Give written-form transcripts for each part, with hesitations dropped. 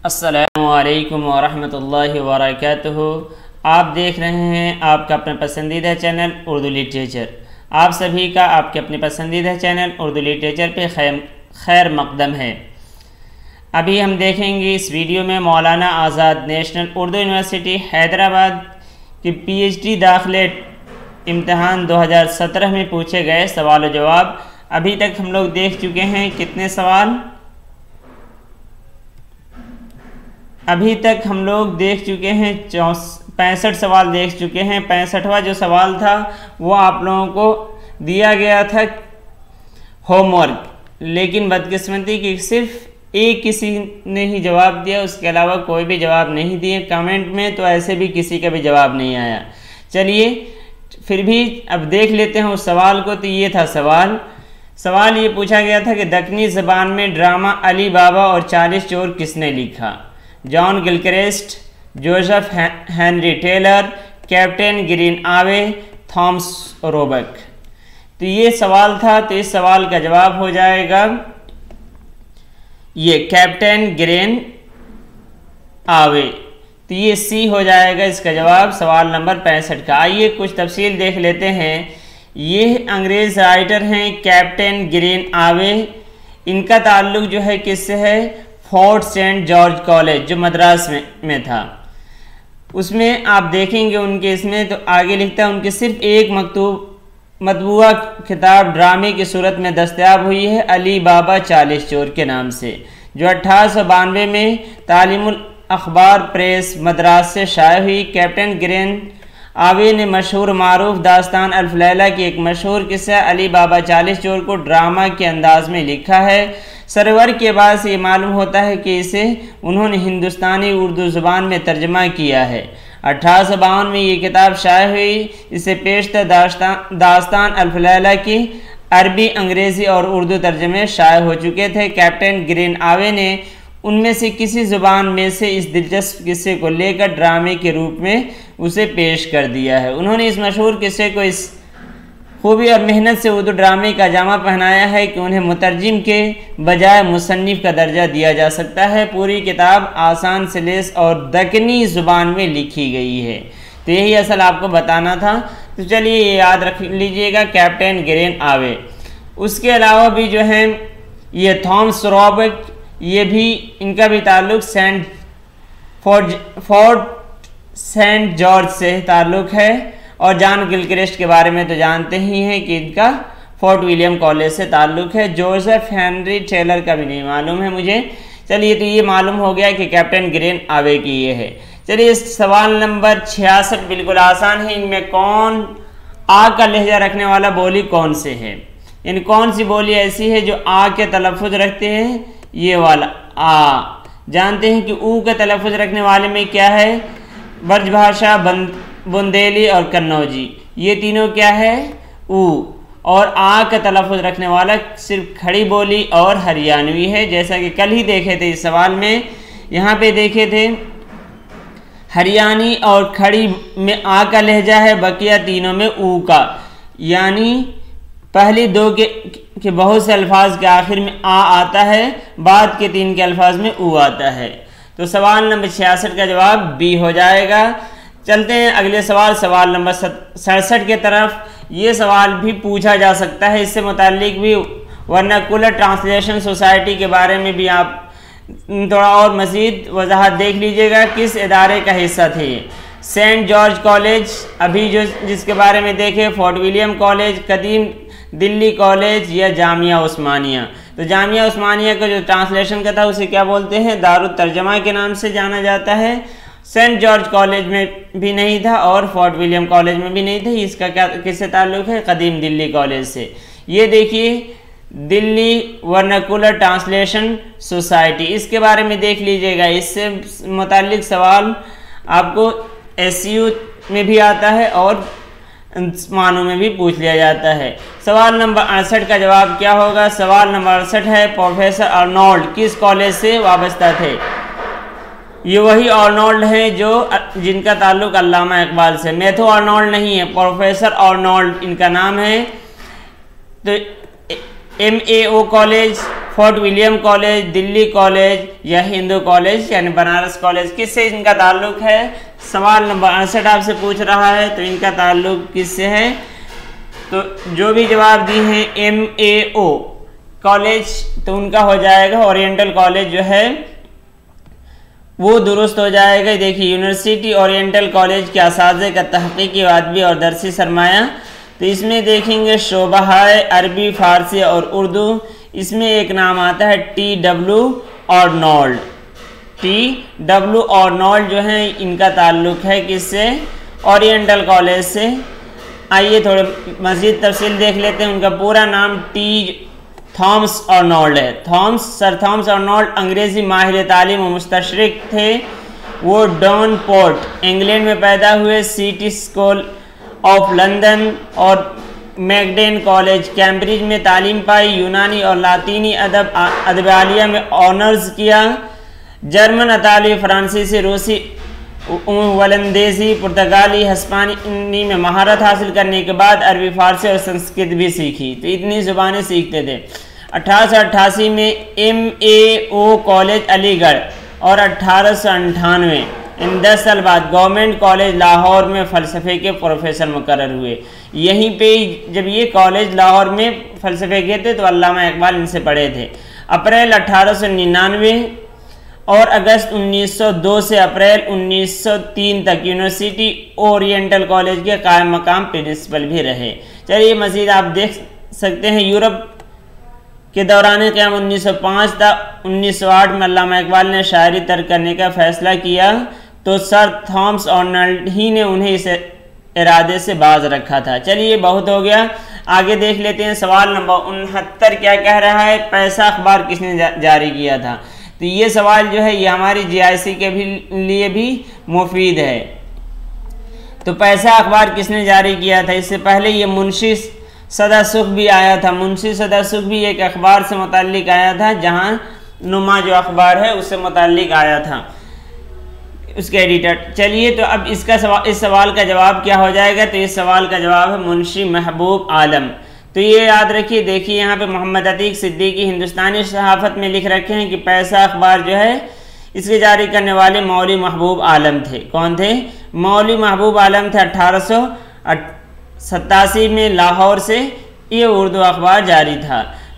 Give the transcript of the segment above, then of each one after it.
अस्सलामुअलैकुम वरहमतुल्लाहि वबरकातुहू। आप देख रहे हैं आपका अपना पसंदीदा चैनल उर्दू लिटरेचर। आप सभी का आपके अपने पसंदीदा चैनल उर्दू लिटरेचर पे खैर मकदम है। अभी हम देखेंगे इस वीडियो में मौलाना आज़ाद नेशनल उर्दू यूनिवर्सिटी हैदराबाद की PhD दाखिले इम्तहान 2017 में पूछे गए सवाल और जवाब। अभी तक हम लोग देख चुके हैं कितने सवाल? अभी तक हम लोग देख चुके हैं 65 सवाल देख चुके हैं। 65वां जो सवाल था वो आप लोगों को दिया गया था होमवर्क, लेकिन बदकिस्मती की सिर्फ एक किसी ने ही जवाब दिया, उसके अलावा कोई भी जवाब नहीं दिए। कमेंट में तो ऐसे भी किसी का भी जवाब नहीं आया। चलिए फिर भी अब देख लेते हैं उस सवाल को। तो ये था सवाल ये पूछा गया था कि दक्कनी ज़बान में ड्रामा अली बाबा और 40 चोर किसने लिखा? John Gilchrist, Joseph Henry Taylor, captain Greenaway, Thomas Roebuck. तो ये सवाल था। तो इस सवाल का जवाब हो जाएगा ये कैप्टन ग्रीन आवे। तो ये सी हो जाएगा इसका जवाब सवाल नंबर 65 का। आइए कुछ तफसील देख लेते हैं। ये अंग्रेज़ राइटर हैं कैप्टन ग्रीन आवे। इनका ताल्लुक जो है किससे है? फोर्ट सेंट जॉर्ज कॉलेज जो मद्रास में था, उसमें आप देखेंगे उनके इसमें तो आगे लिखता है उनकी सिर्फ एक मतबूआ किताब ड्रामे की सूरत में दस्तयाब हुई है, अली बाबा 40 चोर के नाम से, जो 1892 में तालीमुल अखबार प्रेस मद्रास से शाये हुई। कैप्टन ग्रीन आवे ने मशहूर मारूफ दास्तान अल्फ लैला की एक मशहूर किस्सा अली बाबा 40 चोर को ड्रामा के अंदाज में लिखा है। सरवर के बाद से ये मालूम होता है कि इसे उन्होंने हिंदुस्तानी उर्दू ज़ुबान में तर्जमा किया है। 1852 में ये किताब शाये हुई। इसे पेशतर दास्तान अल्फ लैला की अरबी, अंग्रेज़ी और उर्दू तर्जमे शाये हो चुके थे। कैप्टन ग्रीन आवे ने उनमें से किसी ज़ुबान में से इस दिलचस्प किस्से को लेकर ड्रामे के रूप में उसे पेश कर दिया है। उन्होंने इस मशहूर किस्से को इस खूबी और मेहनत से उर्दू ड्रामे का जामा पहनाया है कि उन्हें मुतरजिम के बजाय मुसन्निफ का दर्जा दिया जा सकता है। पूरी किताब आसान सलीस और दक्कनी ज़ुबान में लिखी गई है। तो यही असल आपको बताना था। तो चलिए ये याद रख लीजिएगा कैप्टन ग्रीन आवे। उसके अलावा भी जो है ये थॉमस रॉबर्ट, ये भी इनका भी ताल्लुक फोर्ट सेंट जॉर्ज से ताल्लुक है। और जॉन गिलक्रिस्ट के बारे में तो जानते ही हैं कि इनका फोर्ट विलियम कॉलेज से ताल्लुक है। जोसेफ हेनरी टेलर का भी नहीं मालूम है मुझे। चलिए तो ये मालूम हो गया कि कैप्टन ग्रीन आवे की ये है। चलिए सवाल नंबर 66 बिल्कुल आसान है। इनमें कौन आ का लहजा रखने वाला बोली कौन से है? यानी कौन सी बोली ऐसी है जो आ के तलफ़ुज़ रखते हैं? ये वाला आ। जानते हैं कि ऊ का तलफ़ुज़ रखने वाले में क्या है? ब्रजभाषा, बुंदेली और कन्नौजी, ये तीनों क्या है? ऊ। और आ का तलफ़ुज़ रखने वाला सिर्फ खड़ी बोली और हरियाणवी है। जैसा कि कल ही देखे थे इस सवाल में, यहाँ पे देखे थे हरियाणी और खड़ी में आ का लहजा है, बकिया तीनों में ऊ का। यानी पहली दो के बहुत से अल्फाज के आखिर में आ आता है, बाद के 3 के अल्फाज में ऊ आता है। तो सवाल नंबर 66 का जवाब बी हो जाएगा। चलते हैं अगले सवाल नंबर 67 के तरफ। ये सवाल भी पूछा जा सकता है इससे मुताल्लिक भी, वर्नाकुलर ट्रांसलेशन सोसाइटी के बारे में भी आप थोड़ा और मज़ीद वजाहत देख लीजिएगा। किस इदारे का हिस्सा थे? सेंट जॉर्ज कॉलेज अभी जो जिसके बारे में देखे, फोर्ट विलियम कॉलेज, कदीम दिल्ली कॉलेज या जामिया उस्मानिया। तो जामिया उस्मानिया का जो ट्रांसलेशन का था उसे क्या बोलते हैं? दारुत तर्जमा के नाम से जाना जाता है। सेंट जॉर्ज कॉलेज में भी नहीं था और फोर्ट विलियम कॉलेज में भी नहीं था। इसका क्या किससे ताल्लुक़ है? कदीम दिल्ली कॉलेज से। ये देखिए दिल्ली वर्नाकुलर ट्रांसलेशन सोसाइटी, इसके बारे में देख लीजिएगा। इससे मुताल्लिक सवाल आपको SU में भी आता है और मानों में भी पूछ लिया जाता है। सवाल नंबर 68 का जवाब क्या होगा? सवाल नंबर 68 है प्रोफेसर अर्नोल्ड किस कॉलेज से वाबस्ता थे? ये वही अर्नोल्ड हैं जिनका ताल्लुक अल्लामा इकबाल से। मैथ्यू अर्नोल्ड नहीं है, प्रोफेसर अर्नोल्ड इनका नाम है। तो MAO college, fort William college, Delhi college या हिंदू कॉलेज यानी बनारस कॉलेज, किससे इनका ताल्लुक है? सवाल नंबर 68 आपसे पूछ रहा है, तो इनका ताल्लुक किससे है? तो जो भी जवाब दी हैं MAO कॉलेज, तो उनका हो जाएगा ओरिएंटल कॉलेज जो है वो दुरुस्त हो जाएगा। देखिए यूनिवर्सिटी ओरिएंटल कॉलेज के असातिज़ा का तहक़ीक़ी अदबी और दरसी सरमाया, तो इसमें देखेंगे शोबा है अरबी, फ़ारसी और उर्दू। इसमें एक नाम आता है TW आर्नोल्ड। TW आर्नोल्ड जो है इनका ताल्लुक है किससे? ओरिएंटल कॉलेज से। आइए थोड़े मज़ीद तफसील देख लेते हैं। उनका पूरा नाम थॉमस आर्नोल्ड है। सर थॉमस आर्नोल्ड अंग्रेज़ी माहिर तालीम और मुस्तशरिक थे। वो डॉनपोर्ट इंग्लैंड में पैदा हुए। सिटी स्कूल ऑफ लंदन और मैगडेन कॉलेज कैम्ब्रिज में तालीम पाई। यूनानी और लातीनी अदब आलिया में ऑनर्स किया। जर्मन, अतालवी, फ्रांसीसी, रूसी, वलंदेजी, पुर्तगाली, हिस्पानी में महारत हासिल करने के बाद अरबी, फारसी और संस्कृत भी सीखी। तो इतनी ज़ुबानें सीखते थे। 1888 में MAO कॉलेज अलीगढ़ और 1898 इन 10 साल बाद गवर्नमेंट कॉलेज लाहौर में फ़लसफ़े के प्रोफेसर मुकर्रर हुए। यहीं पे जब ये कॉलेज लाहौर में फ़लसफ़े के थे तो अल्लामा इकबाल इनसे पढ़े थे। अप्रैल 1899 और अगस्त 1902 से अप्रैल 1903 तक यूनिवर्सिटी ओरिएंटल कॉलेज के कायम मकाम प्रिंसिपल भी रहे। चलिए मज़ीद आप देख सकते हैं यूरोप के दौरान क़याम 1905 था। 1908 में अल्लामा इकबाल ने शायरी तर्क करने का फ़ैसला किया तो सर थॉमस आर्नोल्ड ही ने उन्हें इस इरादे से बाज रखा था। चलिए बहुत हो गया, आगे देख लेते हैं। सवाल नंबर 69 क्या कह रहा है? पैसा अखबार किसने जारी किया था? तो ये सवाल जो है ये हमारी GIC के लिए भी मुफीद है। तो पैसा अखबार किसने जारी किया था? इससे पहले ये मुंशी सदा सुख भी आया था। मुंशी सदा सुख भी एक अखबार से मुताल्लिक आया था, जहां नुमा जो अखबार है उससे मुताल्लिक आया था, उसके एडिटर। चलिए तो अब इस सवाल का जवाब क्या हो जाएगा? तो इस सवाल का जवाब है मुंशी महबूब आलम। तो ये याद रखिए। देखिए यहाँ पे मोहम्मद अतीक सिद्दीकी हिंदुस्तानी सहाफ़त में लिख रखे हैं कि पैसा अखबार जो है इसके जारी करने वाले मौलवी महबूब आलम थे। कौन थे? मौलवी महबूब आलम थे। 1887 में लाहौर से ये उर्दू अखबार जारी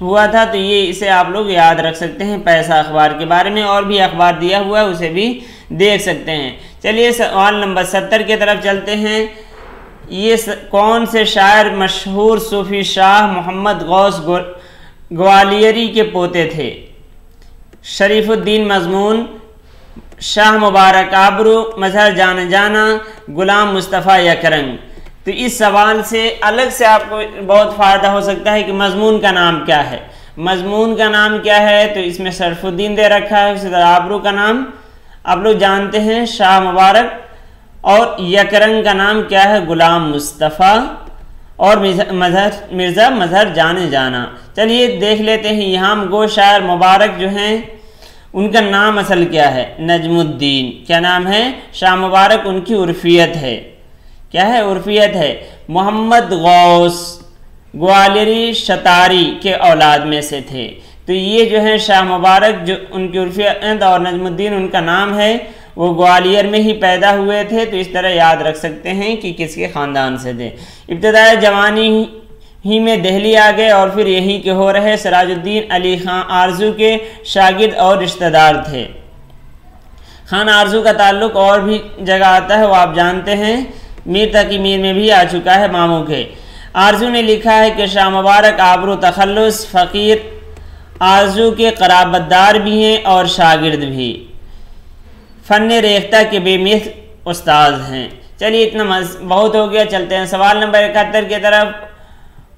हुआ था। तो ये इसे आप लोग याद रख सकते हैं। पैसा अखबार के बारे में और भी अखबार दिया हुआ है, उसे भी देख सकते हैं। चलिए सवाल नंबर 70 की तरफ चलते हैं। ये कौन से शायर मशहूर सूफी शाह मोहम्मद गौस ग्वालियरी के पोते थे? शरीफुद्दीन मजमून, शाह मुबारक आबरू, मजहर जान जाना, गुलाम मुस्तफ़ा यकरंग। तो इस सवाल से अलग से आपको बहुत फ़ायदा हो सकता है कि मजमून का नाम क्या है। मजमून का नाम क्या है? तो इसमें शरीफुद्दीन दे रखा है। उसी तरह आबरू का नाम आप लोग जानते हैं, शाह मुबारक, और यकरंग का नाम क्या है? गुलाम मुस्तफ़ा, और मिर्ज़ा मजहर जाने जाना। चलिए देख लेते हैं। यहाँ गो शायर मुबारक जो हैं उनका नाम असल क्या है? नजमुद्दीन। क्या नाम है? शाह मुबारक उनकी उर्फियत है। क्या है? उर्फियत है। मोहम्मद गौस ग्वालियरी शतारी के औलाद में से थे। तो ये जो है शाह मुबारक जो उनकी उर्फियत और नजमुद्दीन उनका नाम है, वो ग्वालियर में ही पैदा हुए थे। तो इस तरह याद रख सकते हैं कि किसके ख़ानदान से थे। इब्तदाई जवानी ही में दिल्ली आ गए और फिर यहीं के हो रहे सिराजुद्दीन अली खां आरजू के शागिर्द और रिश्तेदार थे। खान आरजू का ताल्लुक और भी जगह आता है, वो आप जानते हैं, मीर तकी मीर में भी आ चुका है मामू के। आरजू ने लिखा है कि शाह मुबारक आबरू तखल्लुस फ़कीर आरजू के क़राबतदार भी हैं और शागिर्द भी। फ़न रेख्ता के बेमिसल उस्ताद हैं। चलिए इतना बहुत हो गया, चलते हैं सवाल नंबर 71 की तरफ।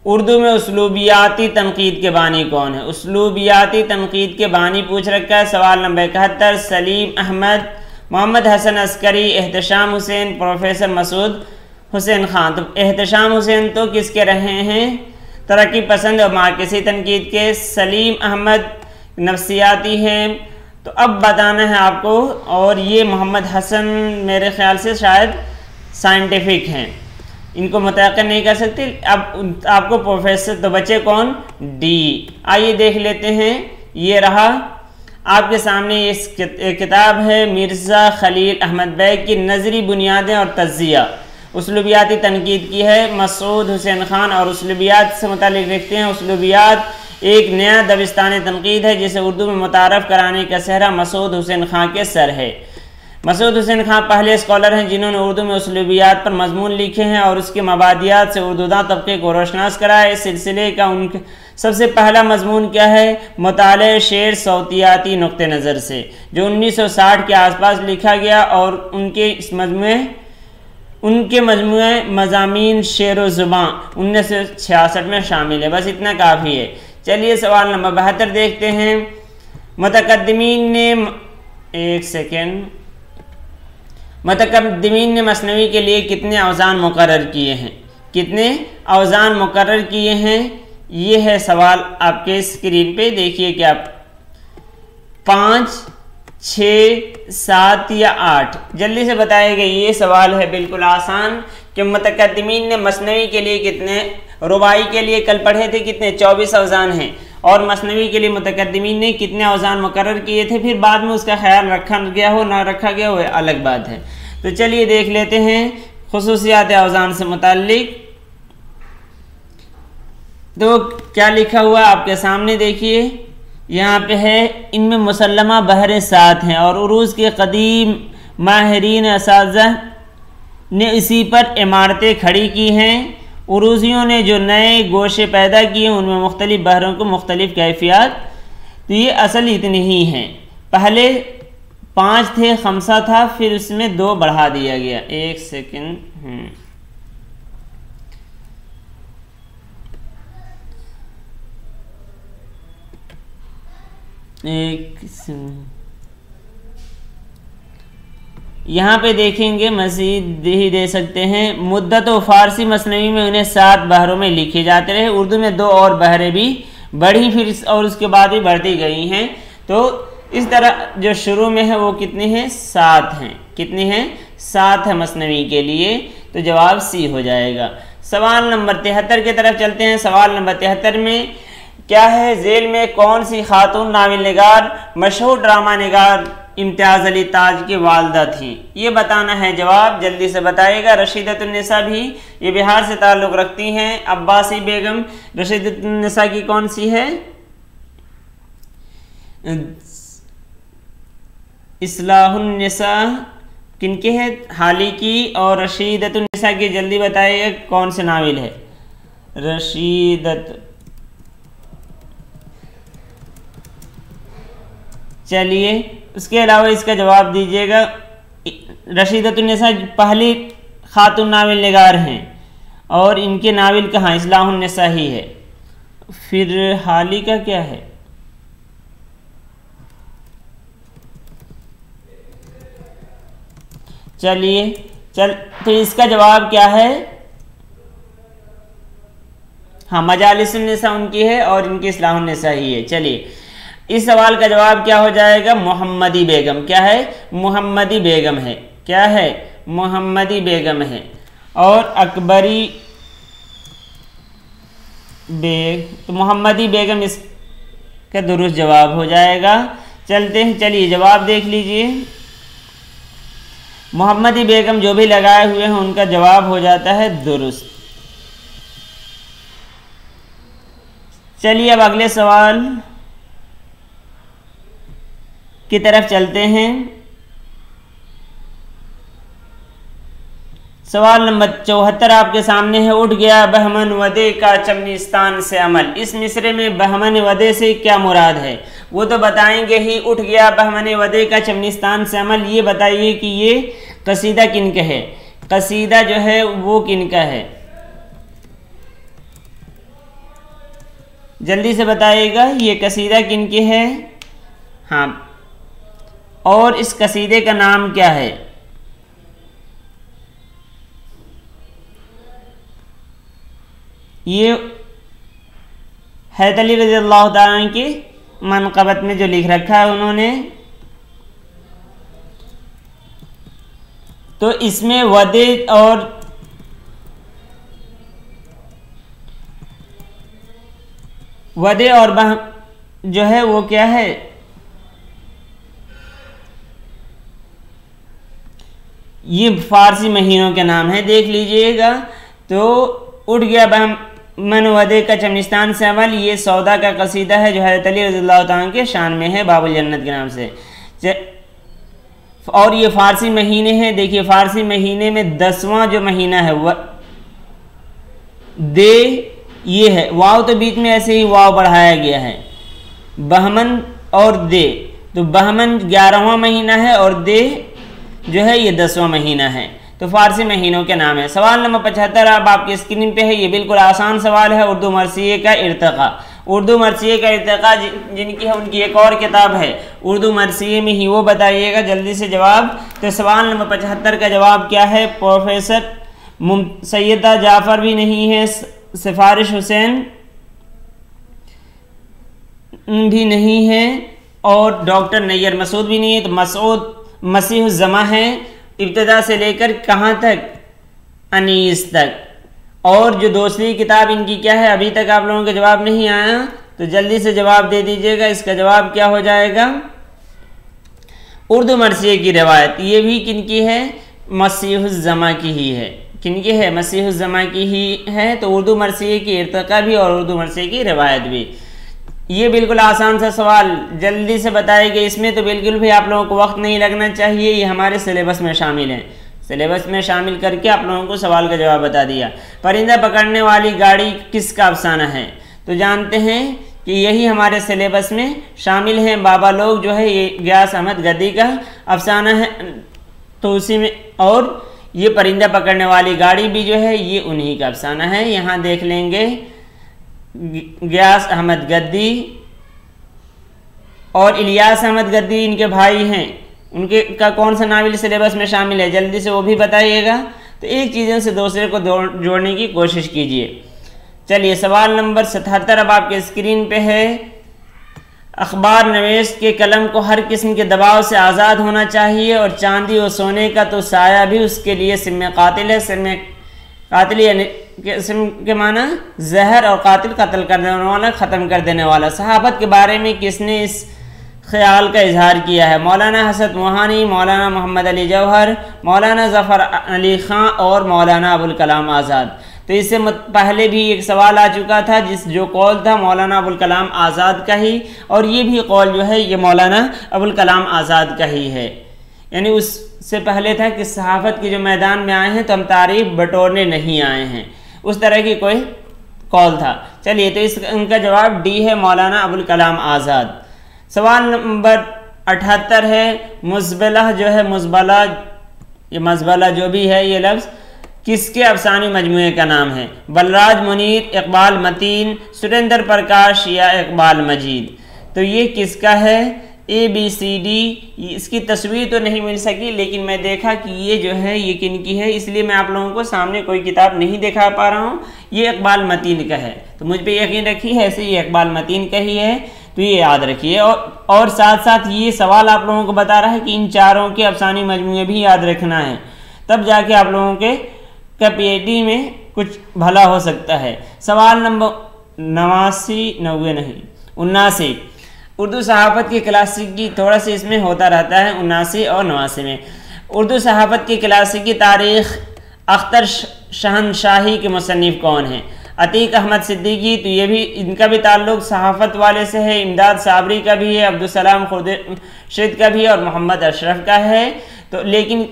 उर्दू में उसलूबियाती तनकीद के बानी कौन है? उसलूबियाती तनकीद के बानी पूछ रखा है। सवाल नंबर 71। सलीम अहमद, मोहम्मद हसन अस्करी, एहतशाम हुसैन, प्रोफेसर मसूद हुसैन खान। तो एहतशाम हुसैन तो किसके रहे हैं? तरक्की पसंद और मार्कसी तनकीद के। सलीम अहमद नफ्सियाती हैं। तो अब बताना है आपको, और ये मोहम्मद हसन मेरे ख्याल से शायद साइंटिफिक हैं, इनको मुतयक्किन नहीं कर सकते। अब आपको प्रोफेसर तो बचे कौन? डी। आइए देख लेते हैं ये रहा आपके सामने। इस किताब है मिर्ज़ा खलील अहमद बैग की नज़री बुनियादें और तज़्ज़िया, उसलूबियाती तनकीद की है। मसूद हुसैन खान और उसलूबियात से मुतालिक लिखते हैं। उसलूबियात एक नया दबिस्तान तनकीद है जिसे उर्दू में मुतारफ़ कराने का सेहरा मसूद हुसैन खान के सर है। मसूद हुसैन खान पहले स्कॉलर हैं जिन्होंने उर्दू में उसलूबियात पर मजमून लिखे हैं और उसके मबादियात से उर्दूदा तबके को रोशनास कराया। इस सिलसिले का उनका सबसे पहला मजमून क्या है? मुताले शेर सौतियाती नुक्ते नज़र से, जो 1960 के आसपास लिखा गया और उनके मजमुए मज़ामीन शेर व ज़ुबां 1966 में शामिल है। बस इतना काफ़ी है। चलिए सवाल नंबर 72 देखते हैं। मुतकद्दिमीन ने मसनवी के लिए कितने औज़ान मुकर्रर किए हैं? कितने औज़ान मुकर्रर किए हैं? ये है सवाल आपके स्क्रीन पे, देखिए क्या 5, 6, 7 या 8? जल्दी से बताएगा। ये सवाल है बिल्कुल आसान कि मुतकद्दिमीन ने मसनवी के लिए कितने, रुबाई के लिए कल पढ़े थे कितने 24 औज़ान हैं, और मसनवी के लिए मुतकद्दिमीन ने कितने औज़ान मुकर्रर किए थे। फिर बाद में उसका ख्याल रखा गया हो ना रखा गया हो अलग बात है। तो चलिए देख लेते हैं खुसूसियात औज़ान से मुताल्लिक। तो क्या लिखा हुआ आपके सामने देखिए, यहाँ पे है इनमें मुसल्लमा बहरे 7 हैं और उरूज़ के कदीम माहिरीन असाज़ा ने इसी पर इमारतें खड़ी की हैं। उरूज़ियों ने जो नए गोशे पैदा किए उनमें मुख्तलिफ बहरों को मुख्तलिफ कैफियत। तो ये असल इतने ही हैं। पहले 5 थे, 5 था, फिर उसमें 2 बढ़ा दिया गया। एक सेकेंड, यहाँ पे देखेंगे मज़ीद ही दे सकते हैं। मुद्दत व फ़ारसी मसनवी में उन्हें 7 बहरों में लिखे जाते रहे। उर्दू में 2 और बहरें भी बढ़ी फिर और उसके बाद भी बढ़ती गई हैं। तो इस तरह जो शुरू में है वो कितने हैं? 7 हैं। कितने हैं? 7 है मसनवी के लिए। तो जवाब सी हो जाएगा। सवाल नंबर 73 की तरफ चलते हैं। सवाल नंबर 73 में क्या है? झेल में कौन सी खातून नावल निगार मशहूर ड्रामा निगार इम्तियाज़ अली ताज की वालदा थी? ये बताना है। जवाब जल्दी से बताइएगा। रशीदतुन्निसा भी ये बिहार से ताल्लुक़ रखती हैं। अब्बासी बेगम रशीदतुन्निसा की कौन सी है? इस्लाहुन्निसा किनके है? हाली की। और रशीदतुन्निसा की जल्दी बताइएगा कौन से नावल है? रशीदत, चलिए उसके अलावा इसका जवाब दीजिएगा। रशीदतुन्निसा पहली खातून नावल निगार हैं और इनके नावल कहाँ? इस्लाहुन्निसा ही है। फिर हाली का क्या है? चलिए तो इसका जवाब क्या है? हाँ, मजालिसुन्निसा उनकी है और इनकी इस्लाहुन्निसा ही है। चलिए इस सवाल का जवाब क्या हो जाएगा? मोहम्मदी बेगम। क्या है? मोहम्मदी बेगम है। क्या है? मोहम्मदी बेगम है। और अकबरी बेग, तो मोहम्मदी बेगम इसका दुरुस्त जवाब हो जाएगा। चलते हैं, चलिए जवाब देख लीजिए। मोहम्मदी बेगम जो भी लगाए हुए हैं उनका जवाब हो जाता है दुरुस्त। चलिए अब अगले सवाल की तरफ चलते हैं। सवाल नंबर 74 आपके सामने है। उठ गया बहमन वदे का चमनिस्तान से अमल। इस मिसरे में बहमन वदे से क्या मुराद है? वो तो बताएंगे ही। उठ गया बहमन वदे का चमनिस्तान से अमल, ये बताइए कि ये कसीदा किनका है? कसीदा जो है वो किनका है? जल्दी से बताइएगा ये कसीदा किनकी है? हाँ, और इस कसीदे का नाम क्या है? ये हैदर अली रज़ी अल्लाह तआला अन्हु की मनक़बत में जो लिख रखा है उन्होंने। तो इसमें वदे और जो है वो क्या है, ये फारसी महीनों के नाम है, देख लीजिएगा। तो उठ गया बहमन वदे का चमनिस्तान से अमल, ये सौदा का कसीदा है जो हज़रत अली रज़ियल्लाहु तआला के शान में है, बाबुल जन्नत के नाम से। और ये फारसी महीने हैं, देखिए फारसी महीने में 10वां जो महीना है वह दे ये है, वाव तो बीच में ऐसे ही वाव बढ़ाया गया है, बहमन और दे, तो बहमन 11वां महीना है और दे जो है ये 10वां महीना है। तो फारसी महीनों के नाम है। सवाल नंबर 75 अब आपकी स्क्रीन पे है, ये बिल्कुल आसान सवाल है। उर्दू मरसिये का इर्तिका, उर्दू मरसिये का इर्तिका जिनकी है उनकी एक और किताब है उर्दू मरसिये में ही, वो बताइएगा जल्दी से जवाब। तो सवाल नंबर 75 का जवाब क्या है, प्रोफेसर सैयदा जाफ़र भी नहीं है, सिफारिश हुसैन भी नहीं है और डॉक्टर नैयर मसूद भी नहीं है। तो मसूद मसीह ज़मा है, इब्तदा से लेकर कहाँ तक, अनीस तक। और जो दूसरी किताब इनकी क्या है, अभी तक आप लोगों का जवाब नहीं आया, तो जल्दी से जवाब दे दीजिएगा। इसका जवाब क्या हो जाएगा, उर्दू मरसिये की रिवायत। ये भी किनकी है, मसीह ज़मा की ही है। किनकी है, मसीह ज़मा की ही है। तो उर्दू मरसिये की इर्तिका भी और उर्दू मरसिये की रिवायत भी। ये बिल्कुल आसान सा सवाल, जल्दी से बताएंगे। इसमें तो बिल्कुल भी आप लोगों को वक्त नहीं लगना चाहिए, ये हमारे सिलेबस में शामिल है। सिलेबस में शामिल करके आप लोगों को सवाल का जवाब बता दिया। परिंदा पकड़ने वाली गाड़ी किसका अफसाना है, तो जानते हैं कि यही हमारे सिलेबस में शामिल है। बाबा लोग जो है ये गियास अहमद गद्दी का अफसाना है, तो उसी में, और ये परिंदा पकड़ने वाली गाड़ी भी जो है ये उन्हीं का अफसाना है। यहाँ देख लेंगे, गियास अहमद गद्दी और इलियास अहमद गद्दी इनके भाई हैं, उनके का कौन सा नावल सिलेबस में शामिल है, जल्दी से वो भी बताइएगा। तो एक चीज़ों से दूसरे को जोड़ने की कोशिश कीजिए। चलिए सवाल नंबर 77 अब आपके स्क्रीन पे है। अखबार नवेश के कलम को हर किस्म के दबाव से आज़ाद होना चाहिए और चांदी और सोने का तो साया भी उसके लिए सिम कातिल है। सिम कातिल यानी के माना जहर, और कातिल कत्ल कर देने वाला, ख़त्म कर देने वाला। सहाबत के बारे में किसने इस ख्याल का इजहार किया है, मौलाना हसरत मोहानी, मौलाना मोहम्मद अली जौहर, मौलाना ज़फ़र अली ख़ां और मौलाना अबुल कलाम आज़ाद। तो इससे पहले भी एक सवाल आ चुका था जो कौल था मौलाना अबुल कलाम आज़ाद का ही, और ये भी कौल जो है ये मौलाना अबुल कलाम आज़ाद का ही है। यानी उससे पहले था कि सहाफ़त के जो मैदान में आए हैं तो हम तारीफ़ बटोरने नहीं आए हैं, उस तरह की कोई कौल था। चलिए तो इनका जवाब डी है, मौलाना अबुल कलाम आज़ाद। सवाल नंबर 78 है। मुज़बला जो है, मुज़बला, ये मज़बला जो भी है ये लफ्ज़ किसके अफसानी मजमूए का नाम है, बलराज मुनीर, इकबाल मतीन, सुरेंद्र प्रकाश या इकबाल मजीद। तो ये किसका है, ABCD। इसकी तस्वीर तो नहीं मिल सकी, लेकिन मैं देखा कि ये जो है ये किनकी है, इसलिए मैं आप लोगों को सामने कोई किताब नहीं दिखा पा रहा हूँ। ये इकबाल मतीन का है, तो मुझ पे यकीन रखिए ऐसे ये इकबाल मतीन का ही है, तो ये याद रखिए। और साथ साथ ये सवाल आप लोगों को बता रहा है कि इन चारों के अफसानी मजमूए भी याद रखना है, तब जाके आप लोगों के PhD में कुछ भला हो सकता है। सवाल नंबर 79 उर्दू सहाफ़त की क्लासिकी, थोड़ा सा इसमें होता रहता है 79 और 89 में। उर्दू सहाफ़त की क्लासिकी तारीख़ अख्तर शहनशाही के मुसन्निफ़ कौन हैं, अतीक अहमद सिद्दीकी, तो ये भी इनका भी ताल्लुक़ सहाफ़त वाले से है। इमदाद साबरी का भी है, अब्दुलसलाम खुर्शीद का भी है और मोहम्मद अशरफ का है। तो लेकिन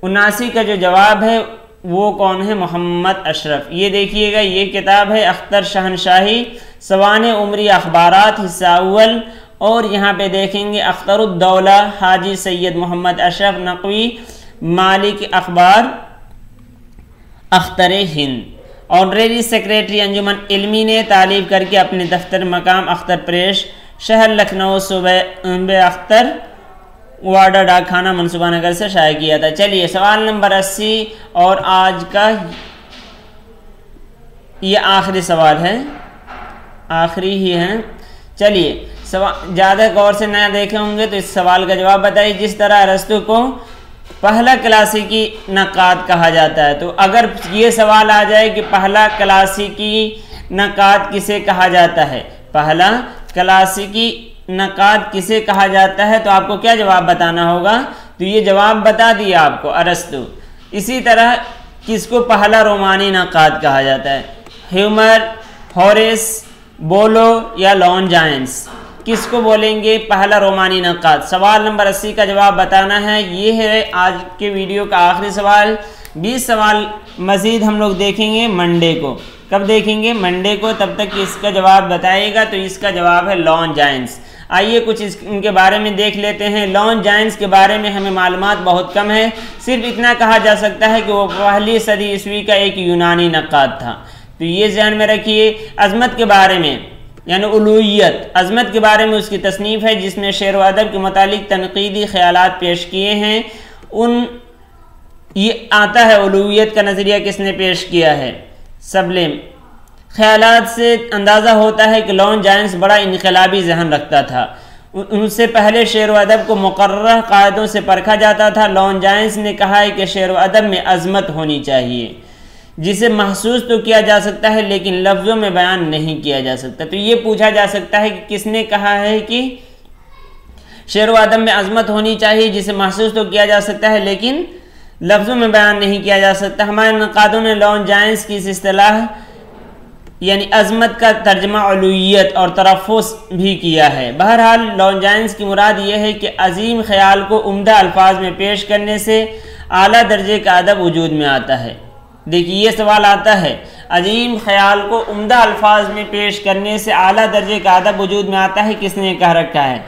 79 का जो जवाब है वो कौन है, मोहम्मद अशरफ। ये देखिएगा, ये किताब है अख्तर शहनशाही, सवाने उमरी अखबारात, हिस्सा अव्वल। और यहाँ पे देखेंगे अख्तरुद्दौला हाजी सैयद मोहम्मद अशरफ नकवी, मालिक अखबार अख्तर हिंद। ऑनरेरी सेक्रेटरी अंजुमन इल्मी ने तालीब करके अपने दफ्तर मकाम अख्तर प्रेस, शहर लखनऊ, सूबे अख्तर, वाडा डाकखाना मनसूबा नगर से शाया किया था। चलिए सवाल नंबर 80 और आज का ये आखिरी सवाल है, आखिरी ही है। चलिए सवाल ज़्यादा गौर से ना देखे होंगे तो इस सवाल का जवाब बताइए। जिस तरह अरस्तु को पहला क्लासिकी नक़ाद कहा जाता है, तो अगर ये सवाल आ जाए कि पहला क्लासिकी नक़ाद किसे कहा जाता है, पहला क्लासिकी नकाद किसे कहा जाता है, तो आपको क्या जवाब बताना होगा। तो ये जवाब बता दिया आपको, अरस्तु। इसी तरह किसको पहला रोमानी नकाद कहा जाता है, ह्यूमर, होरेस, बोलो या लॉन्जाइन्स, किसको बोलेंगे पहला रोमानी नकाद। सवाल नंबर 80 का जवाब बताना है। ये है आज के वीडियो का आखिरी सवाल। 20 सवाल मज़ीद हम लोग देखेंगे मंडे को। कब देखेंगे, मंडे को। तब तक इसका जवाब बताइएगा। तो इसका जवाब है लॉन्जाइन्स। आइए कुछ इनके बारे में देख लेते हैं। लॉन्जाइन्स के बारे में हमें मालूमात बहुत कम है। सिर्फ इतना कहा जा सकता है कि वो पहली सदी ईस्वी का एक यूनानी नक्काद था। तो ये ध्यान में रखिए। अजमत के बारे में यानी उलूहियत, अजमत के बारे में उसकी तसनीफ़ है जिसमें शेर व अदब के मुतालिक तनकीदी ख्यालात पेश किए हैं। ये आता है उलूहियत का नज़रिया किसने पेश किया है, सबलेम। ख्यालात से अंदाज़ा होता है कि लॉन्जाइन्स बड़ा इनकलाबी जहन रखता था। उनसे पहले शेर व अदब को मुकर्रर कायदों से परखा जाता था। लॉन्जाइन्स ने कहा है कि शेर व अदब में अजमत होनी चाहिए जिसे महसूस तो किया जा सकता है लेकिन लफ्ज़ों में बयान नहीं किया जा सकता। तो ये पूछा जा सकता है कि किसने कहा है कि शेर व अदब में अजमत होनी चाहिए जिसे महसूस तो किया जा सकता है लेकिन लफ्ज़ों में बयान नहीं किया जा सकता। हमारे नकादों ने लॉन्जाइन्स की इस इस्तिलाह यानी अजमत का तर्जमा उलूहियत और तरफ़ुस भी किया है। बहरहाल लॉन्जाइन्स की मुराद ये है कि अजीम ख्याल को उम्दा अल्फाज में पेश करने से आला दर्जे का अदब वजूद में आता है। देखिए ये सवाल आता है, अजीम ख्याल को उम्दा अल्फाज में पेश करने से आला दर्जे का अदब वजूद में आता है। किसने कह रखा है,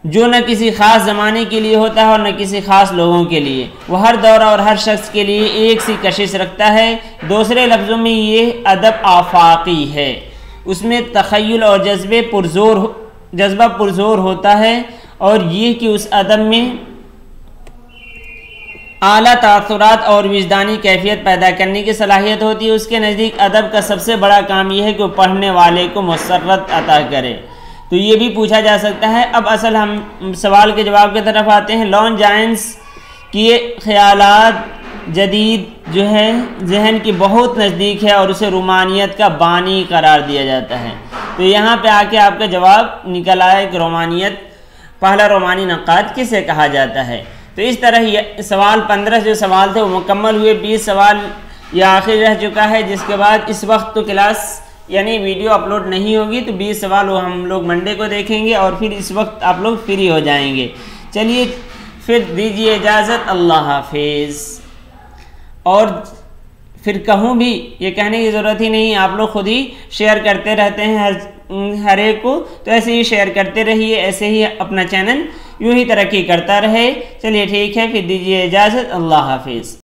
जो न किसी ख़ास ज़माने के लिए होता है और न किसी ख़ास लोगों के लिए। वह हर दौर और हर शख्स के लिए एक सी कशिश रखता है। दूसरे लफ्ज़ों में ये अदब आफाकी है, उसमें तख़य्युल और जज्बा पुरज़ोर होता है और ये कि उस अदब में आला तासुरात और विजदानी कैफियत पैदा करने की सलाहियत होती है। उसके नज़दीक अदब का सबसे बड़ा काम यह है कि वो पढ़ने वाले को मसरत अता करे। तो ये भी पूछा जा सकता है। अब असल हम सवाल के जवाब की तरफ आते हैं। लॉन्जाइन्स के ख्यालात जदीद जो है जहन की बहुत नज़दीक है और उसे रोमानियत का बानी करार दिया जाता है। तो यहाँ पे आके आपका जवाब निकल आया कि रोमानियत पहला रोमानी नक्काद किसे कहा जाता है। तो इस तरह ये सवाल 15 जो सवाल थे वो मुकम्मल हुए। 20 सवाल ये आखिर रह चुका है, जिसके बाद इस वक्त तो क्लास यानी वीडियो अपलोड नहीं होगी। तो 20 सवाल वो हम लोग मंडे को देखेंगे और फिर इस वक्त आप लोग फ्री हो जाएंगे। चलिए फिर दीजिए इजाज़त, अल्लाह हाफिज़। और फिर कहूँ भी ये कहने की ज़रूरत ही नहीं, आप लोग खुद ही शेयर करते रहते हैं हर एक को। तो ऐसे ही शेयर करते रहिए, ऐसे ही अपना चैनल यूँ ही तरक्की करता रहे। चलिए ठीक है, फिर दीजिए इजाज़त, अल्लाह हाफिज़।